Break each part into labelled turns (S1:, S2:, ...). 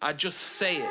S1: I just say it.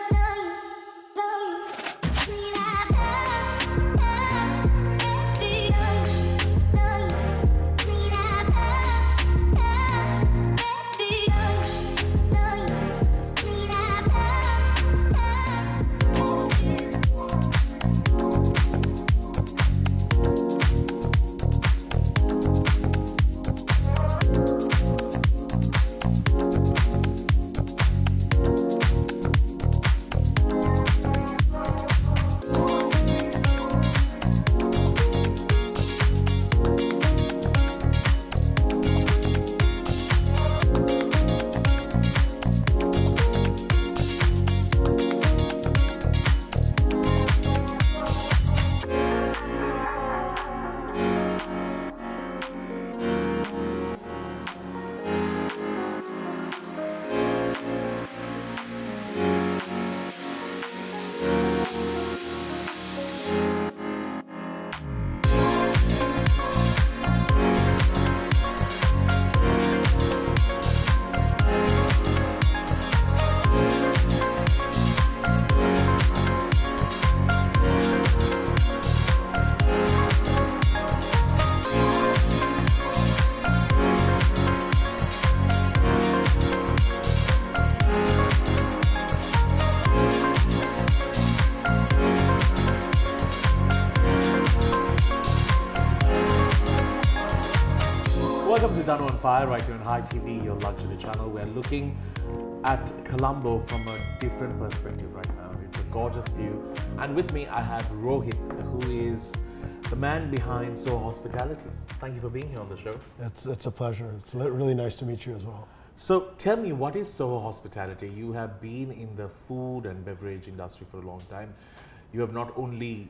S2: Welcome to Danu on Fire, right here on Hi TV, your luxury channel. We're looking at Colombo from a different perspective right now. It's a gorgeous view. And with me, I have Rohit, who is the man behind Soho Hospitality. Thank you for being here on the show.
S3: It's a pleasure. It's really nice to meet you as well.
S2: So tell me, what is Soho Hospitality? You have been in the food and beverage industry for a long time. You have not only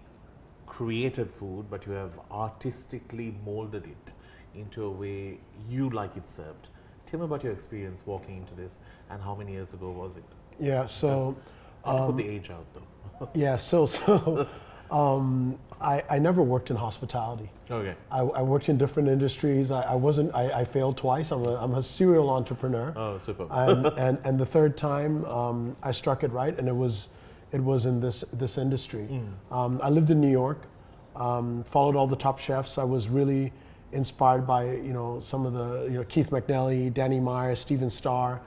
S2: created food, but you have artistically molded it into a way you like it served. Tell me about your experience walking into this, and how many years ago was it?
S3: Yeah, so
S2: put the age out though.
S3: yeah, I never worked in hospitality.
S2: Okay.
S3: I worked in different industries. I failed twice. I'm a serial entrepreneur.
S2: Oh, super.
S3: and the third time I struck it right, and it was in this industry. I lived in New York, followed all the top chefs. I was really inspired by some of the Keith McNally, Danny Meyer, Steven Starr,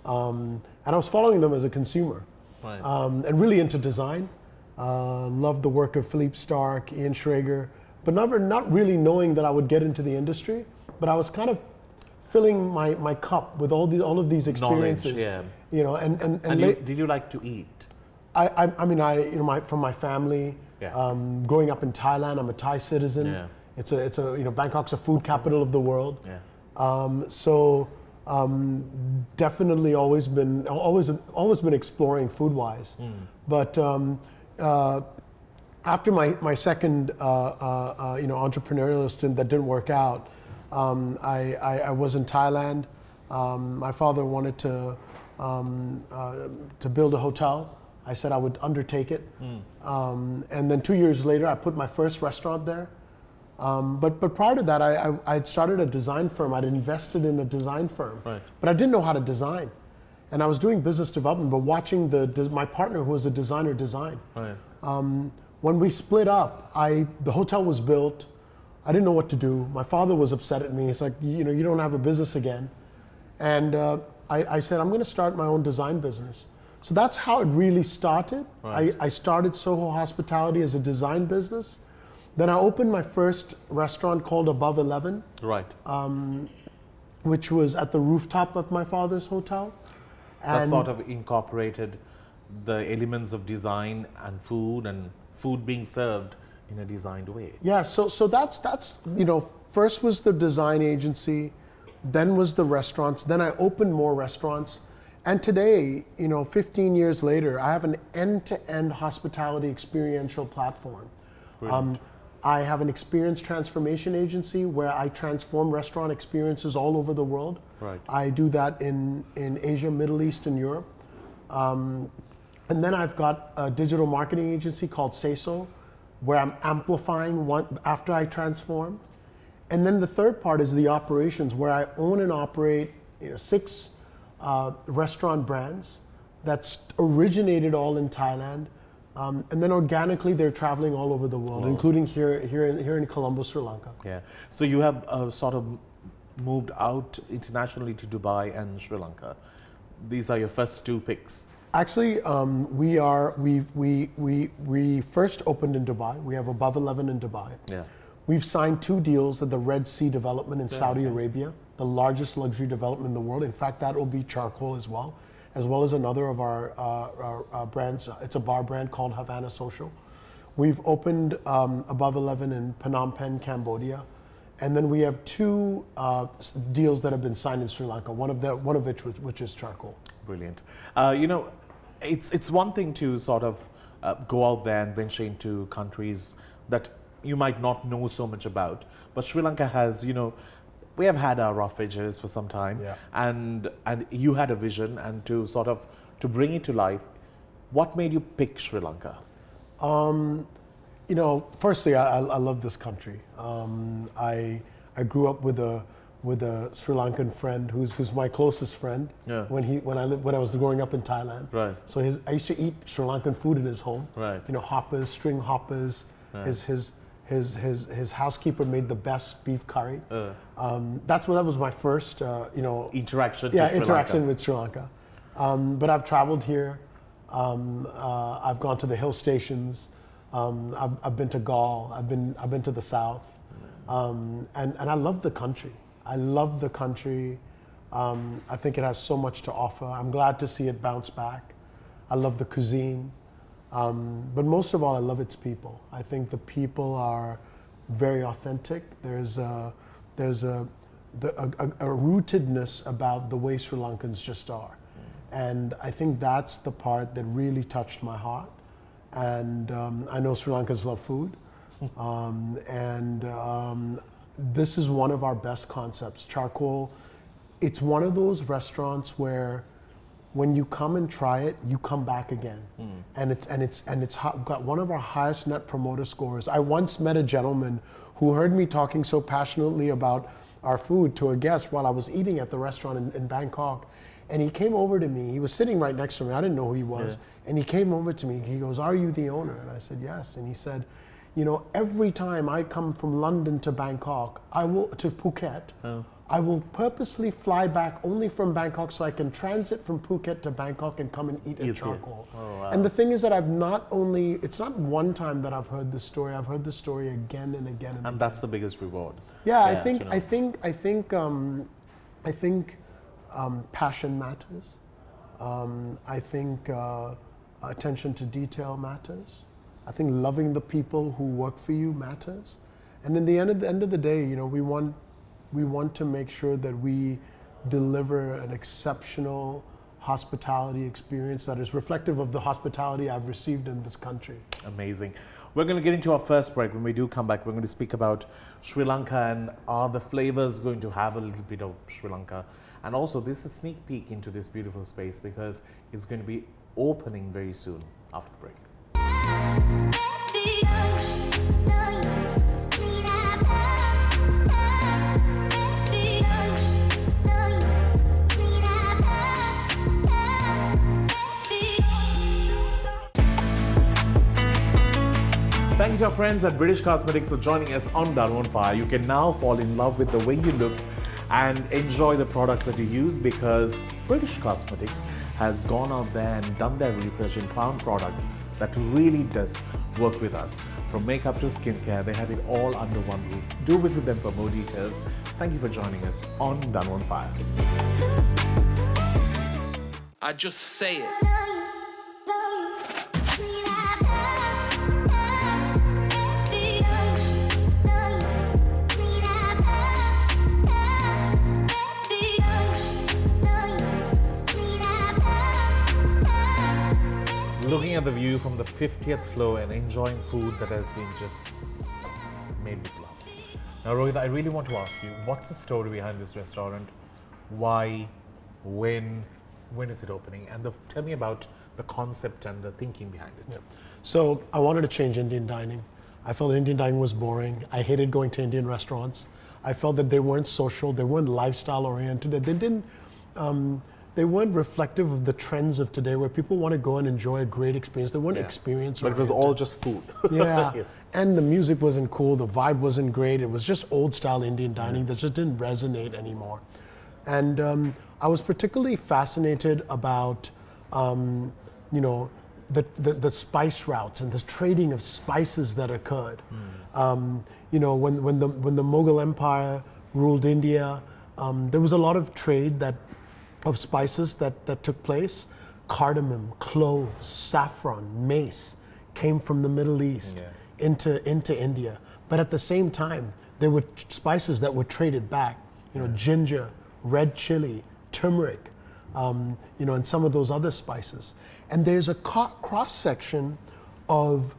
S3: and I was following them as a consumer,
S2: Right.
S3: And really into design. Loved the work of Philippe Starck, Ian Schrager, but not really knowing that I would get into the industry. But I was kind of filling my cup with all of these experiences.
S2: Knowledge, yeah.
S3: And
S2: did you like to eat?
S3: From my family.
S2: Yeah.
S3: Growing up in Thailand, I'm a Thai citizen.
S2: Yeah.
S3: It's a Bangkok's a food capital of the world.
S2: Yeah.
S3: Definitely always been exploring food wise. But after my second entrepreneurial stint that didn't work out, I was in Thailand. My father wanted to build a hotel. I said I would undertake it. And then 2 years later, I put my first restaurant there. But prior to that, I had started a design firm. I'd invested in a design firm,
S2: Right.
S3: but I didn't know how to design. And I was doing business development, but watching my partner, who was a designer, design.
S2: Right.
S3: When we split up, the hotel was built. I didn't know what to do. My father was upset at me. He's like, you don't have a business again. And I said, I'm going to start my own design business. So that's how it really started.
S2: Right.
S3: I started Soho Hospitality as a design business. Then I opened my first restaurant called Above 11,
S2: Right.
S3: which was at the rooftop of my father's hotel.
S2: That sort of incorporated the elements of design and food being served in a designed way.
S3: Yeah, so that's first was the design agency, then was the restaurants, then I opened more restaurants. And today, 15 years later, I have an end-to-end hospitality experiential platform. I have an experience transformation agency where I transform restaurant experiences all over the world.
S2: Right.
S3: I do that in Asia, Middle East, and Europe. And then I've got a digital marketing agency called Soho, where I'm amplifying after I transform. And then the third part is the operations, where I own and operate 6 restaurant brands. that's originated all in Thailand. And then organically, they're traveling all over the world, including here in Colombo, Sri Lanka.
S2: Yeah. So you have sort of moved out internationally to Dubai and Sri Lanka. These are your first two picks.
S3: Actually, we first opened in Dubai. We have Above 11 in Dubai.
S2: Yeah.
S3: We've signed 2 deals at the Red Sea development in Saudi Arabia, the largest luxury development in the world. In fact, that will be charcoal as well as another of our brands. It's a bar brand called Havana Social. We've opened Above 11 in Phnom Penh, Cambodia. And then we have 2 deals that have been signed in Sri Lanka, one of which is charcoal.
S2: Brilliant. It's one thing to sort of go out there and venture into countries that you might not know so much about, but Sri Lanka has, we have had our rough edges for some time, and you had a vision, and to bring it to life. What made you pick Sri Lanka?
S3: Firstly, I love this country. I grew up with a Sri Lankan friend who's my closest friend.
S2: Yeah.
S3: When I was growing up in Thailand.
S2: Right.
S3: So I used to eat Sri Lankan food in his home.
S2: Right.
S3: Hoppers, string hoppers.
S2: Right.
S3: His housekeeper made the best beef curry. That was my first
S2: interaction.
S3: Interaction with Sri Lanka. But I've traveled here. I've gone to the hill stations. I've been to Gaul. I've been to the south, and I love the country. I love the country. I think it has so much to offer. I'm glad to see it bounce back. I love the cuisine, but most of all, I love its people. I think the people are very authentic. There's a rootedness about the way Sri Lankans just are, and I think that's the part that really touched my heart. And I know Sri Lankans love food, and this is one of our best concepts, charcoal. It's one of those restaurants where, when you come and try it, you come back again, and it's got one of our highest net promoter scores. I once met a gentleman who heard me talking so passionately about our food to a guest while I was eating at the restaurant in Bangkok. And he came over to me. He was sitting right next to me. I didn't know who he was. Yeah. And he came over to me. He goes, "Are you the owner?" And I said, "Yes." And he said, every time I come from London to Bangkok, to Phuket, I will purposely fly back only from Bangkok so I can transit from Phuket to Bangkok and come and eat at charcoal.
S2: Oh, wow.
S3: And the thing is that it's not one time that I've heard this story. I've heard this story again and again and again.
S2: And that's the biggest reward.
S3: Yeah, I think passion matters. I think attention to detail matters. I think loving the people who work for you matters. And in the end of the day, we want to make sure that we deliver an exceptional hospitality experience that is reflective of the hospitality I've received in this country.
S2: Amazing. We're going to get into our first break. When we do come back, we're going to speak about Sri Lanka and are the flavors going to have a little bit of Sri Lanka. And also, this is a sneak peek into this beautiful space because it's going to be opening very soon after the break. Thanks to our friends at British Cosmetics for joining us on Danu Fire. You can now fall in love with the way you look and enjoy the products that you use because British Cosmetics has gone out there and done their research and found products that really does work with us. From makeup to skincare, they have it all under one roof. Do visit them for more details. Thank you for joining us on Danu on Fire.
S1: I just say it.
S2: Looking at the view from the 50th floor and enjoying food that has been just made with love. Now, Rohit, I really want to ask you, what's the story behind this restaurant? Why? When is it opening? And tell me about the concept and the thinking behind it.
S3: Yeah. So I wanted to change Indian dining. I felt Indian dining was boring. I hated going to Indian restaurants. I felt that they weren't social, they weren't lifestyle oriented. They they weren't reflective of the trends of today, where people want to go and enjoy a great experience. They weren't experience.
S2: But it was all just food.
S3: Yeah,
S2: Yes.
S3: and the music wasn't cool. The vibe wasn't great. It was just old style Indian dining that just didn't resonate anymore. And I was particularly fascinated about, the spice routes and the trading of spices that occurred. When the Mughal Empire ruled India, there was a lot of trade of spices that took place. Cardamom, cloves, saffron, mace came from the Middle East into India. But at the same time, there were spices that were traded back. Ginger, red chili, turmeric, and some of those other spices. And there's a cross section of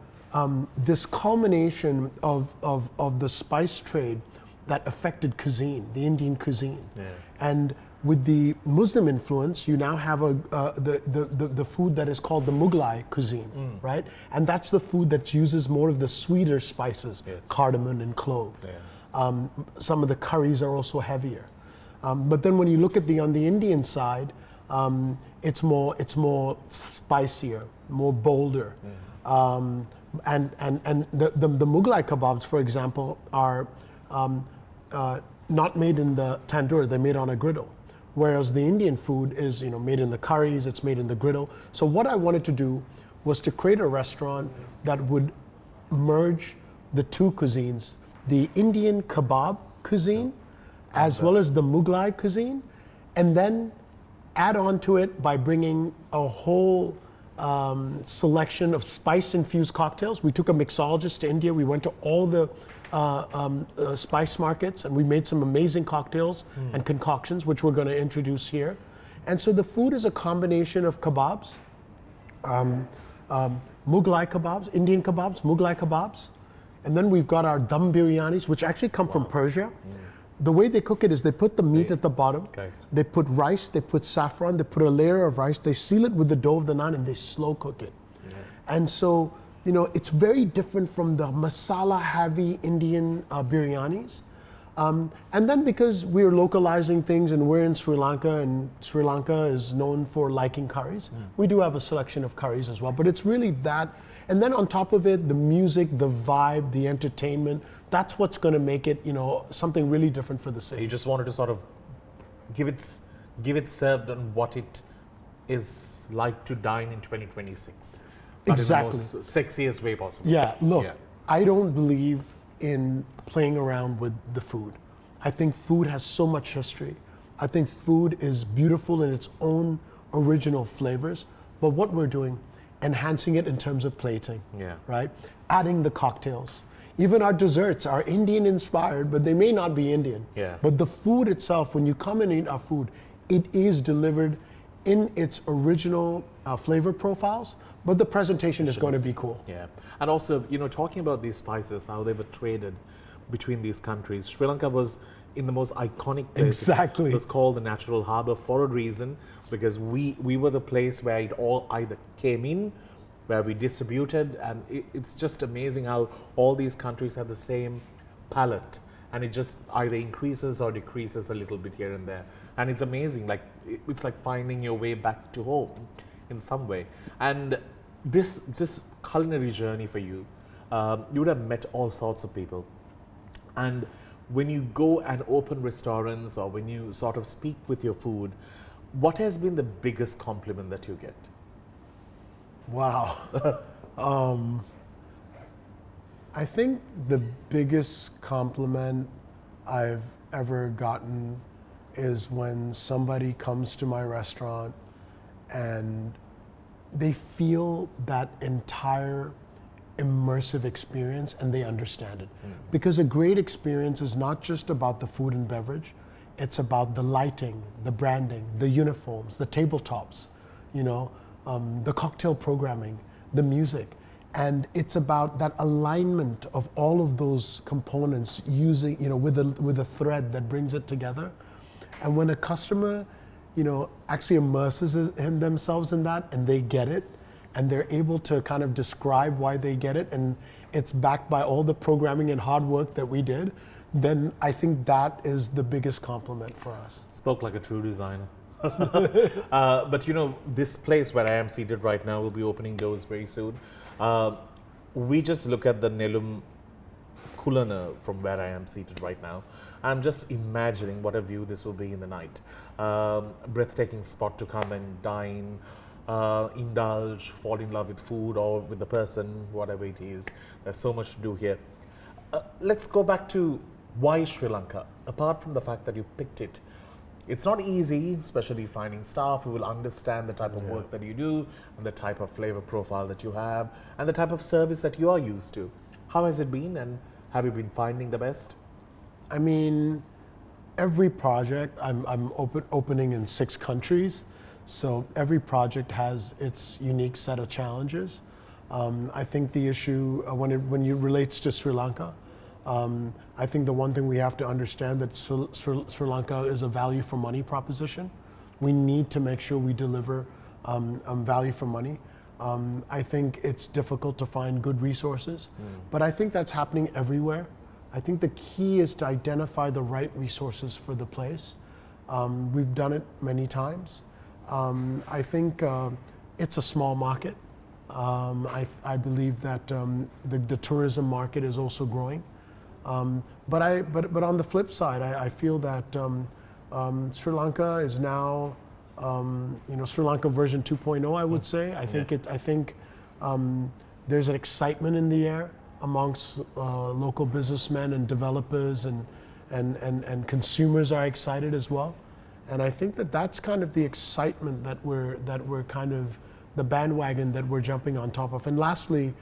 S3: this culmination of the spice trade that affected cuisine, the Indian cuisine.
S2: Yeah.
S3: And with the Muslim influence, you now have the food that is called the Mughlai cuisine, right? And that's the food that uses more of the sweeter spices, cardamom and clove.
S2: Yeah.
S3: Some of the curries are also heavier. But then when you look at on the Indian side, it's more spicier, more bolder. And the Mughlai kebabs, for example, are not made in the tandoor; they're made on a griddle. Whereas the Indian food is, made in the curries, it's made in the griddle. So what I wanted to do was to create a restaurant that would merge the two cuisines, the Indian kebab cuisine, as well as the Mughlai cuisine, and then add on to it by bringing a whole selection of spice-infused cocktails. We took a mixologist to India. We went to all the spice markets, and we made some amazing cocktails and concoctions, which we're going to introduce here. And so the food is a combination of kebabs, Mughlai kebabs, Indian kebabs, Mughlai kebabs, and then we've got our dum biryanis, which actually come from Persia. The way they cook it is they put the meat at the bottom, they put rice, they put saffron, they put a layer of rice, they seal it with the dough of the naan, and they slow cook it. And so, it's very different from the masala-heavy Indian biryanis. And then because we're localizing things and we're in Sri Lanka, and Sri Lanka is known for liking curries, we do have a selection of curries as well. But it's really that. And then on top of it, the music, the vibe, the entertainment, that's what's going to make it, something really different for the city.
S2: You just wanted to sort of give it served on what it is like to dine in 2026.
S3: Exactly.
S2: In the most sexiest way possible.
S3: Yeah, look, I don't believe in playing around with the food. I think food has so much history. I think food is beautiful in its own original flavors, but what we're doing, enhancing it in terms of plating, right? Adding the cocktails. Even our desserts are Indian inspired, but they may not be Indian. But the food itself, when you come and eat our food, it is delivered in its original flavor profiles, but the presentation is going to be cool.
S2: Yeah, and also, talking about these spices, how they were traded between these countries. Sri Lanka was in the most iconic place.
S3: Exactly.
S2: It was called the Natural Harbour for a reason, because we were the place where it all either came in, where we distributed, and it's just amazing how all these countries have the same palate, and it just either increases or decreases a little bit here and there. And it's amazing, it's like finding your way back to home in some way. And this culinary journey for you, you would have met all sorts of people. And when you go and open restaurants, or when you sort of speak with your food, what has been the biggest compliment that you get?
S3: Wow. I think the biggest compliment I've ever gotten is when somebody comes to my restaurant and they feel that entire immersive experience and they understand it. Because a great experience is not just about the food and beverage, it's about the lighting, the branding, the uniforms, the tabletops, the cocktail programming, the music. And it's about that alignment of all of those components using, with a thread that brings it together. And when a customer, actually immerses themselves in that and they get it, and they're able to kind of describe why they get it, and it's backed by all the programming and hard work that we did, then I think that is the biggest compliment for us.
S2: Spoke like a true designer. But you know, this place where I am seated right now will be opening doors very soon. We just look at the Nelum Kulana from where I am seated right now. I'm just imagining what a view this will be in the night. Breathtaking spot to come and dine, indulge, fall in love with food or with the person, whatever it is. There's so much to do here. Let's go back to why Sri Lanka. Apart from the fact that you picked it, it's not easy, especially finding staff who will understand the type of work that you do and the type of flavor profile that you have and the type of service that you are used to. How has it been, and have you been finding the best?
S3: I mean, every project, I'm opening in 6 countries, so every project has its unique set of challenges. I think the issue, when it relates to Sri Lanka, I think the one thing we have to understand that Sri Lanka is a value for money proposition. We need to make sure we deliver value for money. I think it's difficult to find good resources, but I think that's happening everywhere. I think the key is to identify the right resources for the place. We've done it many times. I think it's a small market. I believe that the tourism market is also growing. But on the flip side, I feel that Sri Lanka is now, Sri Lanka version 2.0, I would say. I think there's an excitement in the air amongst local businessmen and developers, and consumers are excited as well. And I think that that's kind of the excitement that we're kind of the bandwagon that we're jumping on top of. And lastly,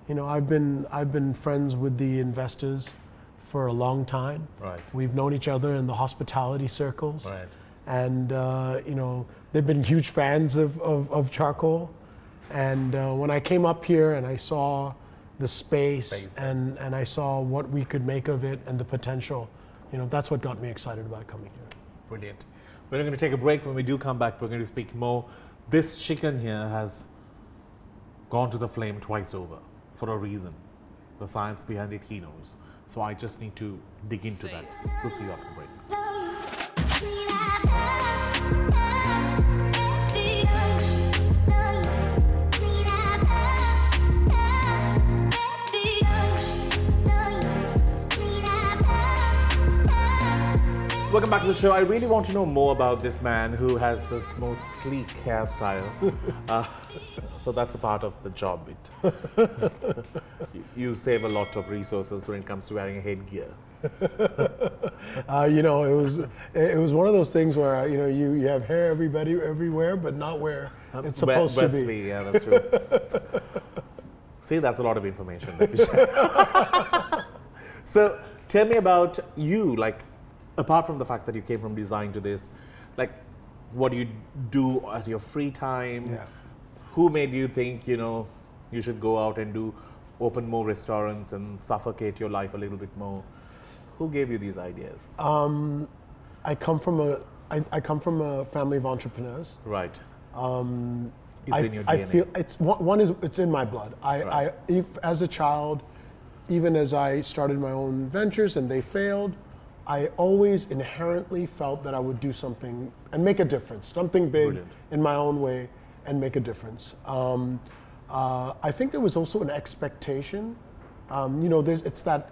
S3: I've been friends with the investors for a long time.
S2: Right.
S3: We've known each other in the hospitality circles.
S2: Right.
S3: And they've been huge fans of charcoal. And when I came up here and I saw the space and I saw what we could make of it and the potential, that's what got me excited about coming here.
S2: Brilliant. We're going to take a break. When we do come back, we're going to speak more. This chicken here has gone to the flame twice over for a reason. The science behind it, he knows. So I just need to dig into that. We'll see you after the break. Welcome back to the show. I really want to know more about this man who has this most sleek hairstyle. So that's a part of the job. You save a lot of resources when it comes to wearing a headgear.
S3: It was one of those things where you have hair everywhere, but not where it's supposed to be.
S2: Yeah, that's true. See, that's a lot of information that we share. So tell me about you, apart from the fact that you came from design to this, what do you do at your free time?
S3: Yeah.
S2: Who made you think, you should go out and open more restaurants and suffocate your life a little bit more? Who gave you these ideas?
S3: I come from a family of entrepreneurs.
S2: Right.
S3: It's
S2: in your DNA.
S3: I feel it's in my blood. As a child, even as I started my own ventures and they failed, I always inherently felt that I would do something and make a difference, something big. Brilliant. In my own way and make a difference. I think there was also an expectation. It's that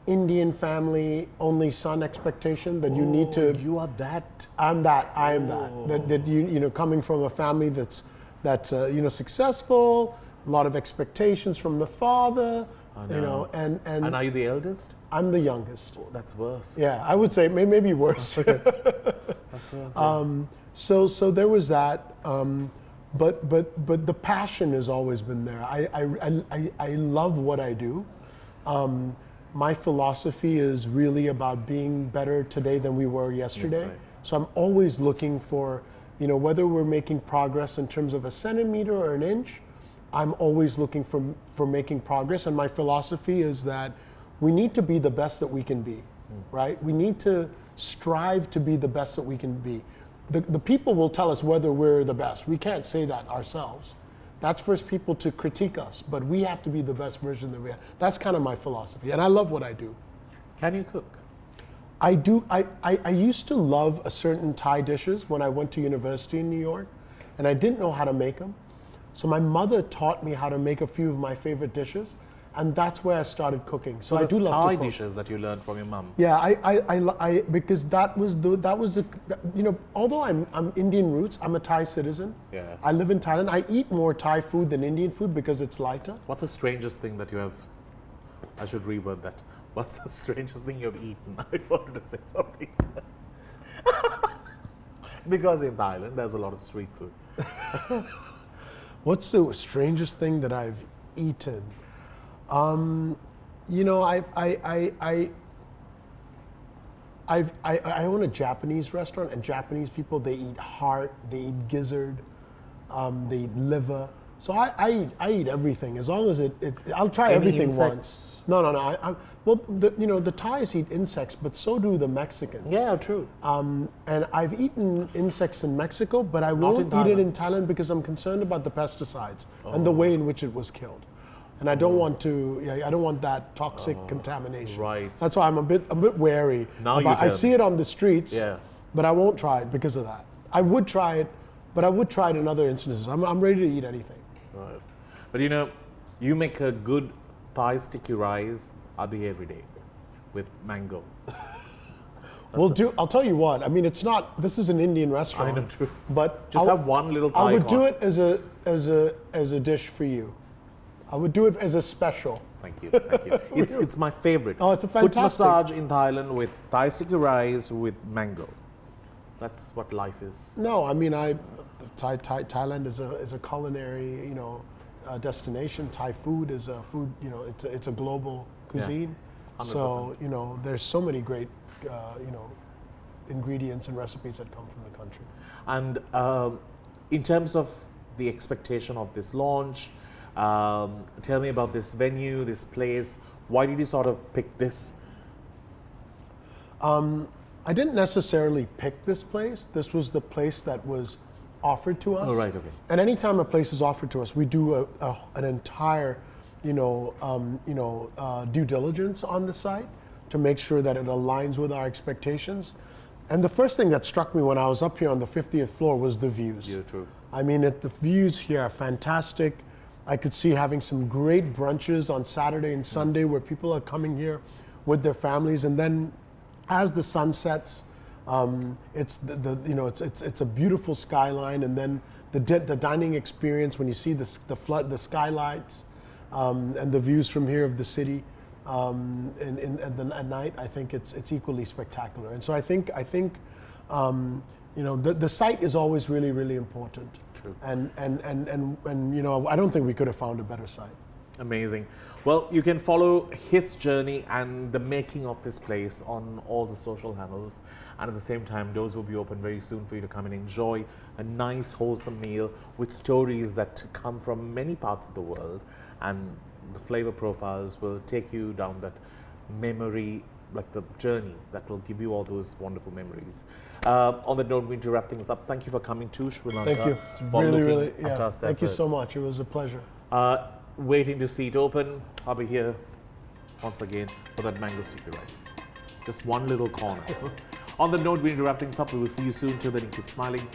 S3: Indian family only son expectation that you need to.
S2: You are that.
S3: I'm that. I am that. That you coming from a family that's successful, a lot of expectations from the father. And
S2: are you the eldest?
S3: I'm the youngest.
S2: Oh, that's worse.
S3: Yeah, I would say maybe worse.
S2: That's worse.
S3: So there was that, but the passion has always been there. I love what I do. My philosophy is really about being better today than we were yesterday.
S2: Right.
S3: So I'm always looking for, whether we're making progress in terms of a centimeter or an inch, I'm always looking for making progress. And my philosophy is that we need to be the best that we can be, right? We need to strive to be the best that we can be. The people will tell us whether we're the best. We can't say that ourselves. That's for people to critique us, but we have to be the best version that we are. That's kind of my philosophy, and I love what I do.
S2: Can you cook?
S3: I do. I used to love a certain Thai dishes when I went to university in New York, and I didn't know how to make them. So my mother taught me how to make a few of my favorite dishes, and that's where I started cooking. So I do love
S2: Thai
S3: to cook.
S2: dishes that you learned from your mum.
S3: Yeah, because that was the you know, although I'm Indian roots, I'm a Thai citizen.
S2: Yeah.
S3: I live in Thailand. I eat more Thai food than Indian food because it's lighter.
S2: What's the strangest thing that you have? I should reword that. What's the strangest thing you've eaten? I wanted to say something else. Because in Thailand, there's a lot of street food.
S3: What's the strangest thing that I've eaten? You know, I own a Japanese restaurant, and Japanese people, they eat heart, they eat gizzard, they eat liver. So I eat everything as long as I'll try
S2: Any
S3: everything
S2: insects?
S3: once. No. Well, the Thais eat insects, but so do the Mexicans.
S2: Yeah, true.
S3: And I've eaten insects in Mexico, but I
S2: Not
S3: won't
S2: in
S3: eat it
S2: Thailand.
S3: in Thailand because I'm concerned about the pesticides and the way in which it was killed. And I don't want to. Yeah, I don't want that toxic contamination.
S2: right.
S3: That's why I'm a bit wary.
S2: Now you
S3: I
S2: tell
S3: see
S2: me.
S3: it on the streets.
S2: Yeah.
S3: But I won't try it because of that. I would try it, but I would try it in other instances. I'm ready to eat anything.
S2: Right. But you know, you make a good Thai sticky rice. I'll be here every day with mango.
S3: I'll tell you what. I mean, it's not. This is an Indian restaurant.
S2: I know, true.
S3: But
S2: Just have one little Thai
S3: I would do
S2: corner.
S3: it as a dish for you. I would do it as a special.
S2: Thank you. It's my favorite.
S3: Oh, it's a
S2: Foot
S3: fantastic.
S2: massage in Thailand with Thai sticky rice with mango. That's what life is.
S3: No, I mean, Thailand is a culinary, destination. Thai food is a food, it's a global cuisine.
S2: 100%.
S3: So, there's so many great, ingredients and recipes that come from the country.
S2: And in terms of the expectation of this launch, tell me about this venue, this place. Why did you sort of pick this?
S3: I didn't necessarily pick this place. This was the place that was offered to us.
S2: Oh, right, okay.
S3: And anytime a place is offered to us, we do an entire, due diligence on the site to make sure that it aligns with our expectations. And the first thing that struck me when I was up here on the 50th floor was the views.
S2: Yeah, true.
S3: I mean, the views here are fantastic. I could see having some great brunches on Saturday and Sunday where people are coming here with their families, and then as the sun sets, it's it's a beautiful skyline, and then the dining experience when you see the skylights and the views from here of the city at night. I think it's equally spectacular, and so I think the site is always really, really important.
S2: True.
S3: And I don't think we could have found a better site.
S2: Amazing. Well, you can follow his journey and the making of this place on all the social handles. And at the same time, doors will be open very soon for you to come and enjoy a nice, wholesome meal with stories that come from many parts of the world. And the flavor profiles will take you down that memory, like the journey that will give you all those wonderful memories. On that note, we're going to wrap things up. Thank you for coming to Sri Lanka.
S3: Thank you. It's
S2: for
S3: really,
S2: looking
S3: really,
S2: at
S3: yeah.
S2: us
S3: Thank
S2: as
S3: you
S2: a-
S3: so much. It was a pleasure.
S2: Waiting to see it open. I'll be here once again for that mango sticky rice. Just one little corner. On the note, we need to wrap things up. We will see you soon. Till then, keep smiling.